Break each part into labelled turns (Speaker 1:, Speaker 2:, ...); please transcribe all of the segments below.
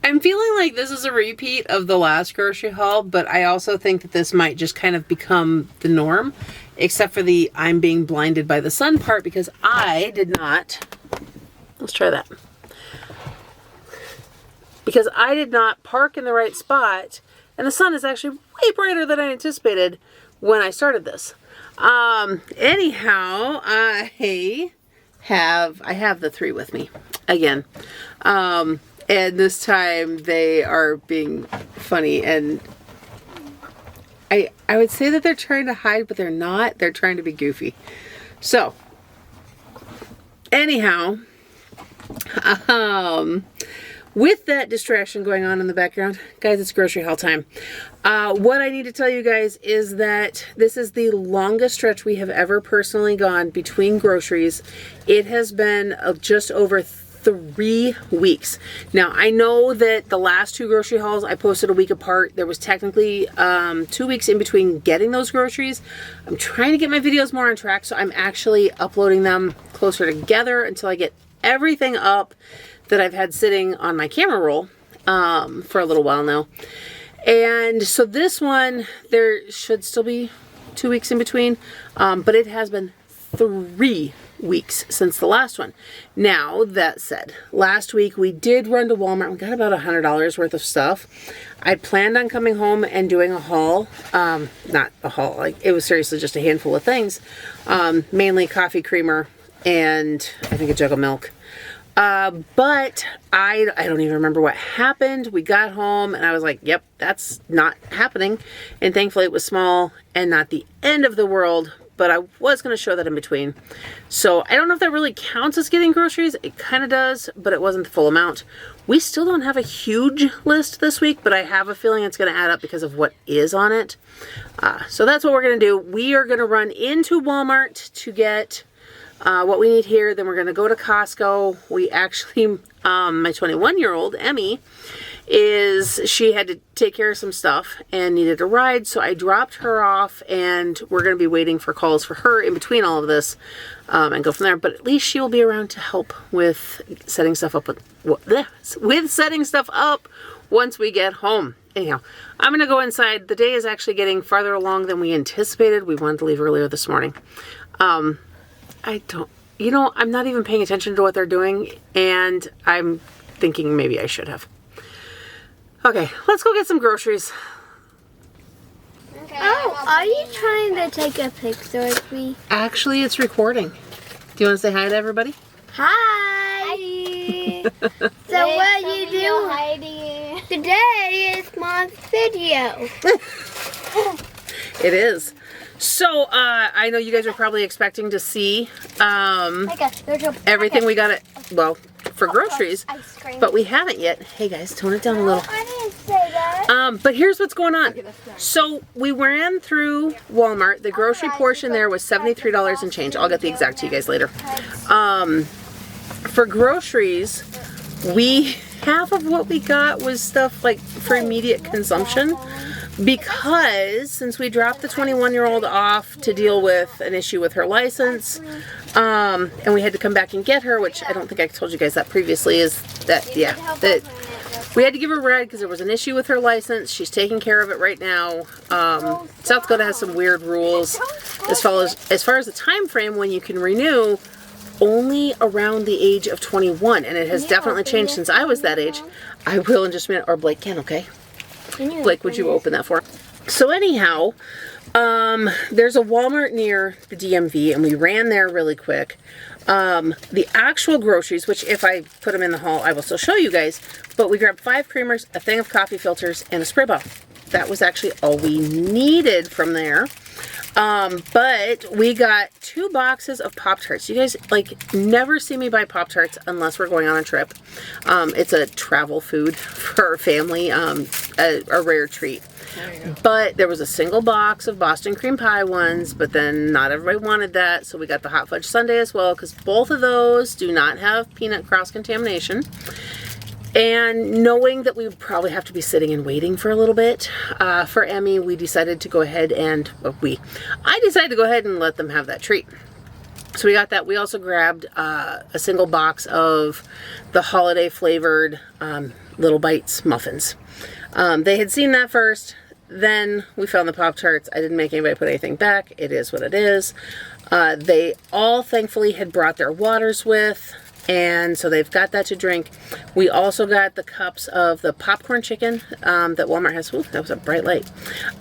Speaker 1: I'm feeling like this is a repeat of the last grocery haul, but I also think that this might just kind of become the norm, except for the I'm being blinded by the sun part, because I did not, let's try that, because I did not park in the right spot, and the sun is actually way brighter than I anticipated when I started this. Anyhow, I have the 3 with me again. And this time they are being funny, and I would say that they're trying to hide, but they're not. They're trying to be goofy. So, anyhow, with that distraction going on in the background, guys, it's grocery haul time. What I need to tell you guys is that this is the longest stretch we have ever personally gone between groceries. It has been just over 3 weeks. Now, I know that the last 2 grocery hauls I posted a week apart. There was technically 2 weeks in between getting those groceries. I'm trying to get my videos more on track, so I'm actually uploading them closer together until I get everything up that I've had sitting on my camera roll for a little while now. And so this one, there should still be 2 weeks in between, but it has been 3 weeks since the last one. Now, that said, last week we did run to Walmart. We got about $100 worth of stuff. I planned on coming home and doing a haul. Not a haul, like it was seriously just a handful of things. Mainly coffee creamer and I think a jug of milk. But I don't even remember what happened. We got home and I was like, yep, that's not happening. And thankfully it was small and not the end of the world, but I was going to show that in between. So I don't know if that really counts as getting groceries. It kind of does, but it wasn't the full amount. We still don't have a huge list this week, but I have a feeling it's going to add up because of what is on it. So that's what we're going to do. We are going to run into Walmart to get what we need here. Then we're going to go to Costco. We actually, my 21-year-old, Emmy, she had to take care of some stuff and needed a ride. So I dropped her off and we're going to be waiting for calls for her in between all of this and go from there. But at least she will be around to help with setting stuff up with setting stuff up once we get home. Anyhow, I'm going to go inside. The day is actually getting farther along than we anticipated. We wanted to leave earlier this morning. I'm not even paying attention to what they're doing, and I'm thinking maybe I should have. Okay, let's go get some groceries.
Speaker 2: Okay, are you trying to take a picture of me?
Speaker 1: Actually, it's recording. Do you want to say hi to everybody?
Speaker 2: Hi! So what are you doing? Heidi. Today is my video.
Speaker 1: It is. So, I know you guys are probably expecting to see everything we got for groceries, but we haven't yet. Hey guys, tone it down a little.
Speaker 2: I didn't say that.
Speaker 1: But here's what's going on. So, we ran through Walmart. The grocery portion there was $73 and change. I'll get the exact to you guys later. For groceries, half of what we got was stuff like for immediate consumption. Because since we dropped the 21-year-old off to deal with an issue with her license, and we had to come back and get her, which I don't think I told you guys that previously, is that, that we had to give her a ride because there was an issue with her license. She's taking care of it right now. South Dakota has some weird rules as far as the time frame when you can renew, only around the age of 21, and it has definitely changed since I was that age. I will in just a minute, or Blake can, okay? Blake, would you open that for us? So anyhow, there's a Walmart near the DMV, and we ran there really quick. The actual groceries, which if I put them in the haul, I will still show you guys, but we grabbed 5 creamers, a thing of coffee filters, and a spray bottle. That was actually all we needed from there. But we got 2 boxes of Pop-Tarts. You guys, never see me buy Pop-Tarts unless we're going on a trip. It's a travel food for our family, a rare treat. But there was a single box of Boston cream pie ones, but then not everybody wanted that, so we got the hot fudge sundae as well, because both of those do not have peanut cross-contamination. And knowing that we would probably have to be sitting and waiting for a little bit, for Emmy, we decided to go ahead and, I decided to go ahead and let them have that treat. So we got that. We also grabbed a single box of the holiday flavored Little Bites muffins. They had seen that first. Then we found the Pop-Tarts. I didn't make anybody put anything back. It is what it is. They all thankfully had brought their waters with, and so they've got that to drink. We also got the cups of the popcorn chicken that Walmart has. Ooh, that was a bright light.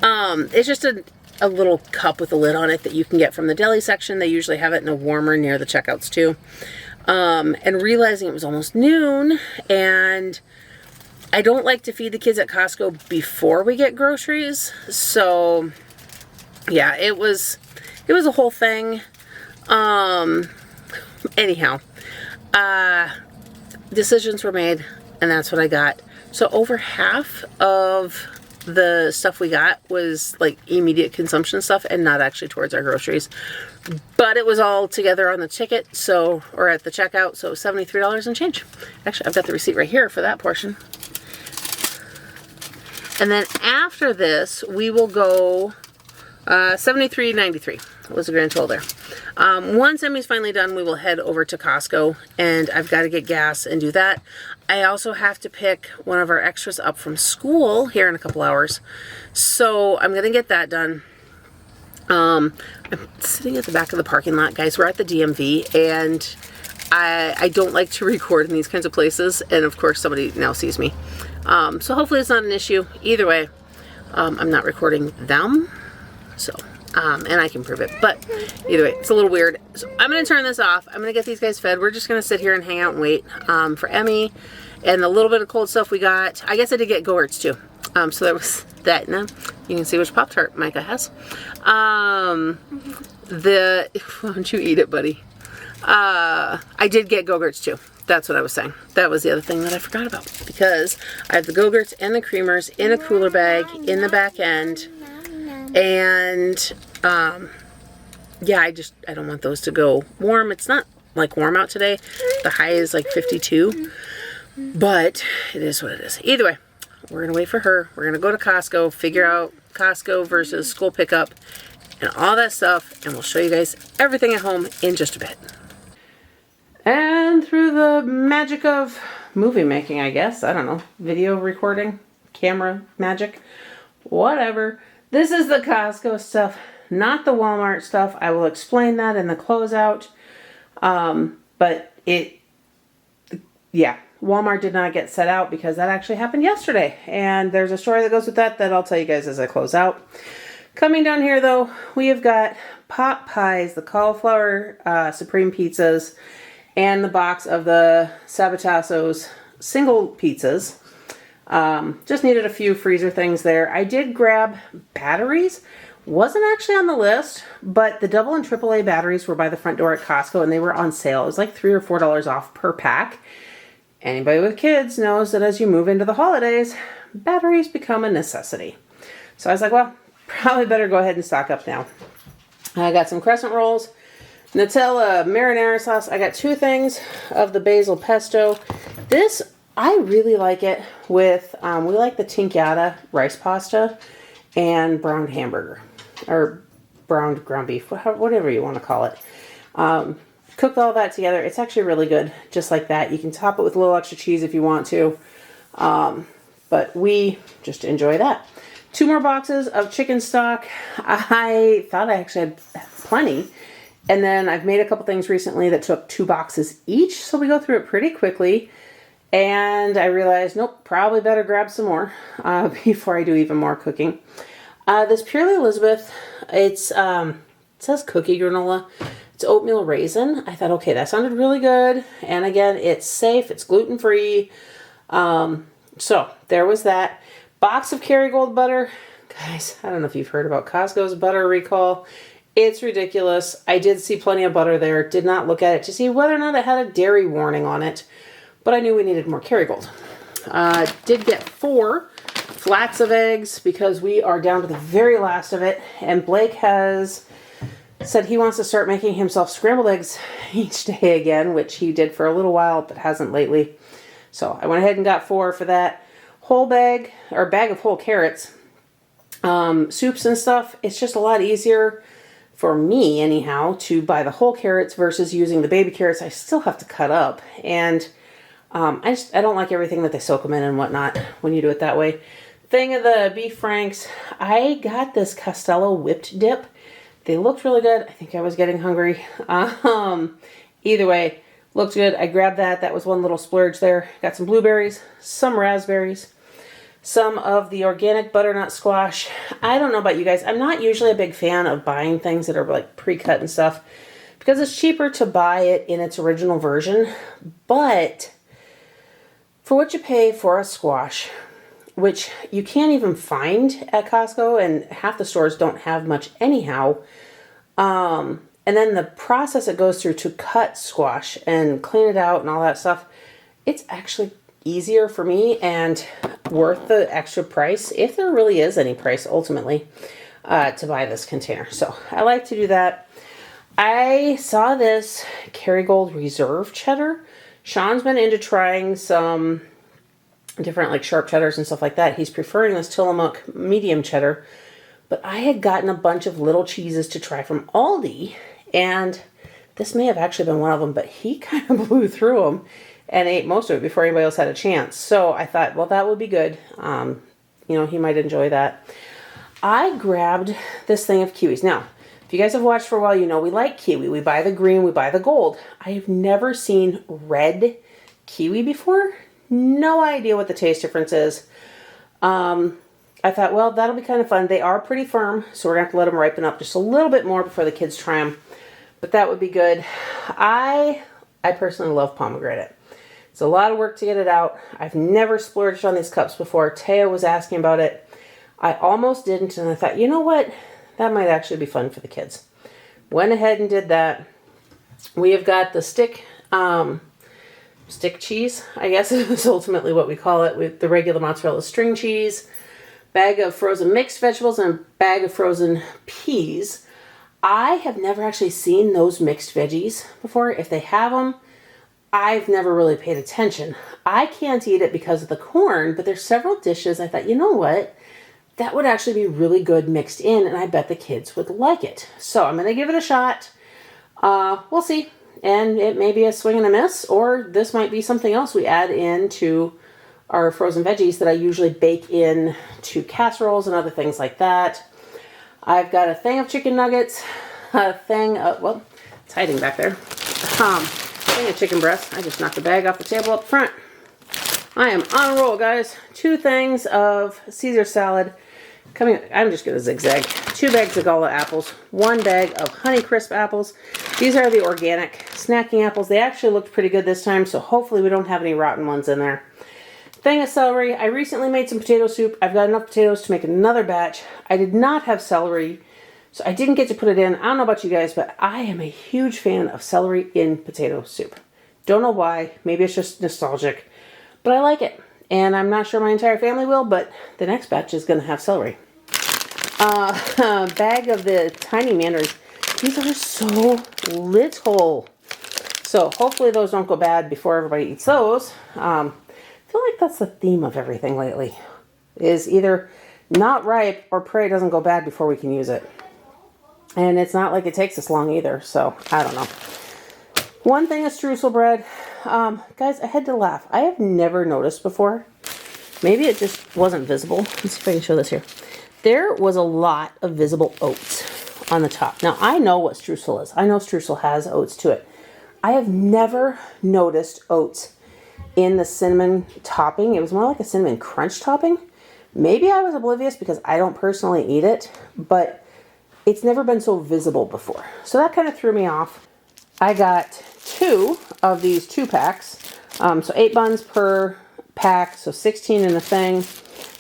Speaker 1: It's just a little cup with a lid on it that you can get from the deli section. They usually have it in a warmer near the checkouts too. And realizing it was almost noon, and I don't like to feed the kids at Costco before we get groceries. So yeah, it was a whole thing. Anyhow, decisions were made, and that's what I got. So over half of the stuff we got was like immediate consumption stuff and not actually towards our groceries. But it was all together on the ticket, or at the checkout, so it was $73 and change. Actually, I've got the receipt right here for that portion. And then after this, we will go $73.93 was the grand total there. Once Emmy's finally done, we will head over to Costco, and I've got to get gas and do that. I also have to pick one of our extras up from school here in a couple hours, so I'm going to get that done. I'm sitting at the back of the parking lot, guys. We're at the DMV, and I don't like to record in these kinds of places, and of course somebody now sees me. So hopefully it's not an issue. Either way, I'm not recording them, so and I can prove it, but either way, it's a little weird. So I'm going to turn this off. I'm going to get these guys fed. We're just going to sit here and hang out and wait for Emmy and the little bit of cold stuff we got. I guess I did get Go-Gurts too. So that was that. Now you can see which Pop-Tart Micah has. Why don't you eat it, buddy? I did get Go-Gurts too. That's what I was saying. That was the other thing that I forgot about, because I have the Go-Gurts and the creamers in a cooler bag in the back end. And yeah, I don't want those to go warm. It's not like warm out today. The high is like 52, but it is what it is. Either way, we're going to wait for her. We're going to go to Costco, figure out Costco versus school pickup and all that stuff. And we'll show you guys everything at home in just a bit. And through the magic of movie making, I guess, I don't know, video recording, camera magic, whatever. This is the Costco stuff, not the Walmart stuff. I will explain that in the closeout. But yeah, Walmart did not get set out because that actually happened yesterday. And there's a story that goes with that I'll tell you guys as I close out. Coming down here though, we have got pot pies, the cauliflower supreme pizzas, and the box of the Sabatasso's single pizzas. Just needed a few freezer things there. I did grab batteries. Wasn't actually on the list, but the double and triple A batteries were by the front door at Costco, and they were on sale. It was like $3 or $4 off per pack. Anybody with kids knows that as you move into the holidays, batteries become a necessity. So I was like, well, probably better go ahead and stock up now. I got some crescent rolls, Nutella marinara sauce. I got 2 things of the basil pesto. This, I really like it with, we like the tinkyata rice pasta and browned hamburger, or browned ground beef, whatever you want to call it. Cooked all that together. It's actually really good, just like that. You can top it with a little extra cheese if you want to, but we just enjoy that. 2 more boxes of chicken stock. I thought I actually had plenty. And then I've made a couple things recently that took 2 boxes each. So we go through it pretty quickly. And I realized, nope, probably better grab some more before I do even more cooking. This Purely Elizabeth, it says cookie granola. It's oatmeal raisin. I thought, okay, that sounded really good. And again, it's safe. It's gluten-free. So there was that. Box of Kerrygold butter. Guys, I don't know if you've heard about Costco's butter recall. It's ridiculous. I did see plenty of butter there. Did not look at it to see whether or not it had a dairy warning on it. But I knew we needed more Kerrygold. Did get 4 flats of eggs because we are down to the very last of it. And Blake has said he wants to start making himself scrambled eggs each day again, which he did for a little while, but hasn't lately. So I went ahead and got 4 for that. Whole bag, or bag of whole carrots. Soups and stuff. It's just a lot easier for me, anyhow, to buy the whole carrots versus using the baby carrots I still have to cut up. And I don't like everything that they soak them in and whatnot when you do it that way. Thing of the beef franks, I got this Costello whipped dip. They looked really good. I think I was getting hungry. Either way, looked good. I grabbed that. That was one little splurge there. Got some blueberries, some raspberries, some of the organic butternut squash. I don't know about you guys. I'm not usually a big fan of buying things that are like pre-cut and stuff because it's cheaper to buy it in its original version. But for what you pay for a squash, which you can't even find at Costco and half the stores don't have much anyhow, and then the process it goes through to cut squash and clean it out and all that stuff, it's actually easier for me and worth the extra price, if there really is any price ultimately, to buy this container. So I like to do that. I saw this Kerrygold Reserve cheddar. Shawn's been into trying some different like sharp cheddars and stuff like that. He's preferring this Tillamook medium cheddar, but I had gotten a bunch of little cheeses to try from Aldi, and this may have actually been one of them, but he kind of blew through them and ate most of it before anybody else had a chance. So I thought, well, that would be good. You know, he might enjoy that. I grabbed this thing of kiwis. Now, if you guys have watched for a while, you know we like kiwi. We buy the green, we buy the gold. I have never seen red kiwi before. No idea what the taste difference is. I thought, well, that'll be kind of fun. They are pretty firm, so we're going to have to let them ripen up just a little bit more before the kids try them. But that would be good. I personally love pomegranate. It's a lot of work to get it out. I've never splurged on these cups before. Taya was asking about it. I almost didn't, and I thought, you know what? That might actually be fun for the kids. Went ahead and did that. We have got the stick cheese, I guess is ultimately what we call it, with the regular mozzarella string cheese, bag of frozen mixed vegetables, and a bag of frozen peas. I have never actually seen those mixed veggies before. If they have them, I've never really paid attention. I can't eat it because of the corn, but there's several dishes I thought, you know what? That would actually be really good mixed in, and I bet the kids would like it. So I'm going to give it a shot. We'll see. And it may be a swing and a miss, or this might be something else we add into our frozen veggies that I usually bake in to casseroles and other things like that. I've got a thing of chicken nuggets, a thing of, well, it's hiding back there. Thing of chicken breast. I just knocked the bag off the table up front. I am on a roll, guys. 2 things of Caesar salad. I'm just going to zigzag. 2 bags of Gala apples. 1 bag of Honeycrisp apples. These are the organic snacking apples. They actually looked pretty good this time, so hopefully we don't have any rotten ones in there. Thing of celery. I recently made some potato soup. I've got enough potatoes to make another batch. I did not have celery, so I didn't get to put it in. I don't know about you guys, but I am a huge fan of celery in potato soup. Don't know why. Maybe it's just nostalgic, but I like it. And I'm not sure my entire family will, but the next batch is going to have celery. A bag of the tiny mandarins. These are so little. So hopefully those don't go bad before everybody eats those. I feel like that's the theme of everything lately. Is either not ripe or pray it doesn't go bad before we can use it. And it's not like it takes this long either, so I don't know. 1 thing of streusel bread. Guys, I had to laugh. I have never noticed before. Maybe it just wasn't visible. Let's see if I can show this here. There was a lot of visible oats on the top. Now, I know what streusel is. I know streusel has oats to it. I have never noticed oats in the cinnamon topping. It was more like a cinnamon crunch topping. Maybe I was oblivious because I don't personally eat it, but it's never been so visible before. So that kind of threw me off. I got 2 of these 2-packs. So 8 buns per pack, so 16 in the thing.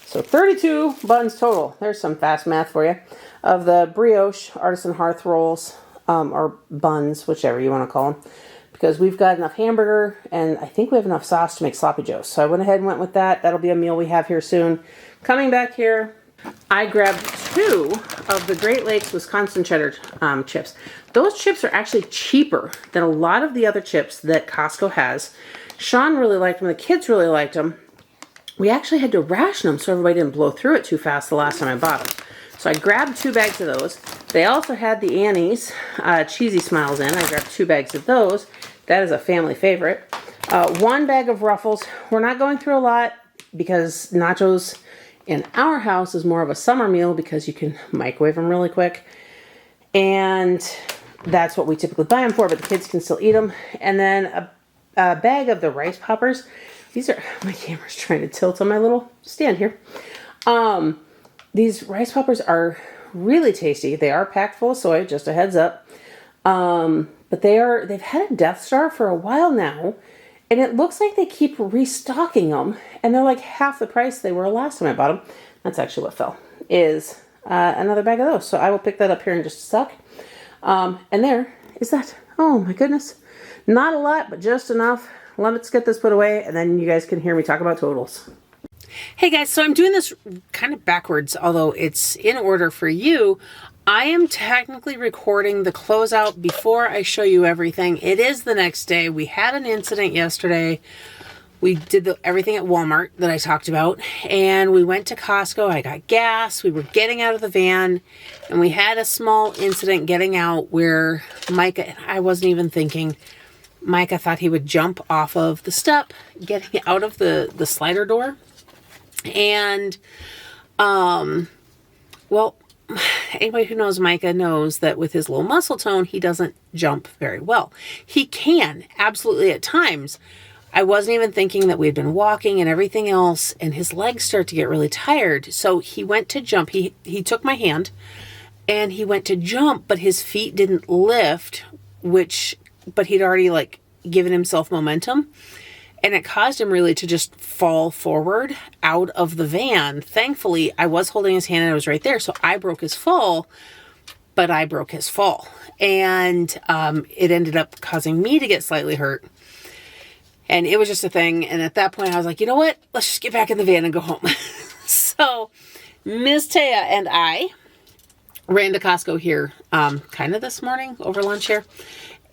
Speaker 1: So 32 buns total. There's some fast math for you. Of the brioche artisan hearth rolls, or buns, whichever you want to call them. Because we've got enough hamburger, and I think we have enough sauce to make sloppy joes. So I went ahead and went with that. That'll be a meal we have here soon. Coming back here, I grabbed 2 of the Great Lakes Wisconsin cheddar chips. Those chips are actually cheaper than a lot of the other chips that Costco has. Shawn really liked them. The kids really liked them. We actually had to ration them so everybody didn't blow through it too fast the last time I bought them. So I grabbed 2 bags of those. They also had the Annie's Cheesy Smiles in. I grabbed 2 bags of those. That is a family favorite. 1 bag of Ruffles. We're not going through a lot because nachos in our house is more of a summer meal because you can microwave them really quick. And that's what we typically buy them for, but the kids can still eat them. And then a bag of the rice poppers. These are, my camera's trying to tilt on my little stand here. These rice poppers are really tasty. They are packed full of soy, just a heads up. But they've had a Death Star for a while now, and it looks like they keep restocking them, and they're like half the price they were last time I bought them. That's actually what fell, is another bag of those. So I will pick that up here in just a sec. And there is that. Oh my goodness. Not a lot, but just enough. Let's get this put away, and then you guys can hear me talk about totals. Hey guys, so I'm doing this kind of backwards, although it's in order for you. I am technically recording the closeout before I show you everything. It is the next day. We had an incident yesterday. We did everything at Walmart that I talked about, and we went to Costco. I got gas. We were getting out of the van, and we had a small incident getting out where Micah, and I wasn't even thinking, Micah thought he would jump off of the step, getting out of the slider door. And, well, anybody who knows Micah knows that with his low muscle tone, he doesn't jump very well. He can, absolutely at times. I wasn't even thinking that we had been walking and everything else, and his legs start to get really tired. So he went to jump. He took my hand, and he went to jump, but his feet didn't lift, but he'd already like given himself momentum, and it caused him really to just fall forward out of the van. Thankfully, I was holding his hand and I was right there, so I broke his fall, but I broke his fall, and it ended up causing me to get slightly hurt, and it was just a thing. And at that point, I was like, you know what? Let's just get back in the van and go home. So Miss Taya and I ran to Costco here kind of this morning over lunch here.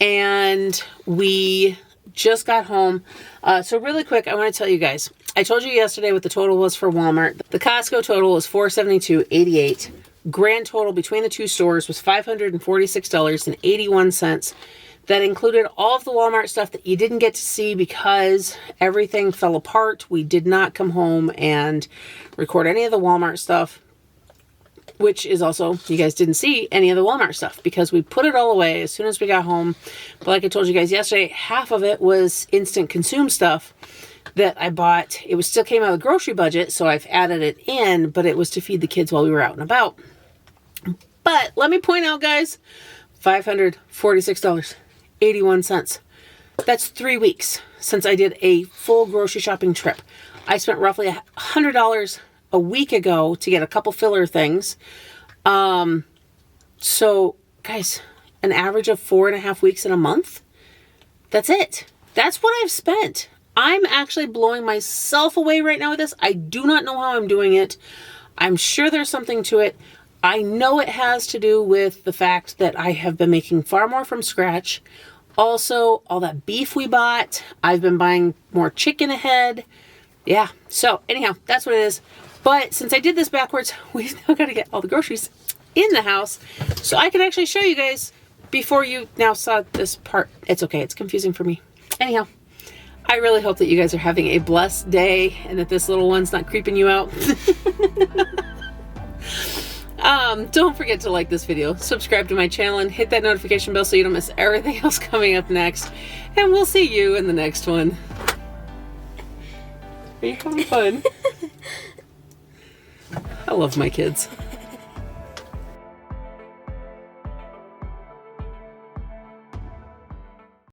Speaker 1: And we just got home. So really quick, I want to tell you guys, I told you yesterday what the total was for Walmart. The Costco total was $472.88. Grand total between the two stores was $546.81. That included all of the Walmart stuff that you didn't get to see because everything fell apart. We did not come home and record any of the Walmart stuff, which is also, you guys didn't see any of the Walmart stuff because we put it all away as soon as we got home. But like I told you guys yesterday, half of it was instant consume stuff that I bought. It still came out of the grocery budget, so I've added it in, but it was to feed the kids while we were out and about. But let me point out, guys, $546.81. That's 3 weeks since I did a full grocery shopping trip. I spent roughly $100 a week ago to get a couple filler things. So guys, an average of 4.5 weeks in a month. That's it. That's what I've spent. I'm actually blowing myself away right now with this. I do not know how I'm doing it. I'm sure there's something to it. I know it has to do with the fact that I have been making far more from scratch. Also, all that beef we bought, I've been buying more chicken ahead. Yeah, so anyhow, that's what it is. But since I did this backwards, we've now got to get all the groceries in the house so I can actually show you guys before you now saw this part. It's okay, it's confusing for me. Anyhow, I really hope that you guys are having a blessed day and that this little one's not creeping you out. Don't forget to like this video, subscribe to my channel, and hit that notification bell so you don't miss everything else coming up next. And we'll see you in the next one. Are you having fun? I love my kids.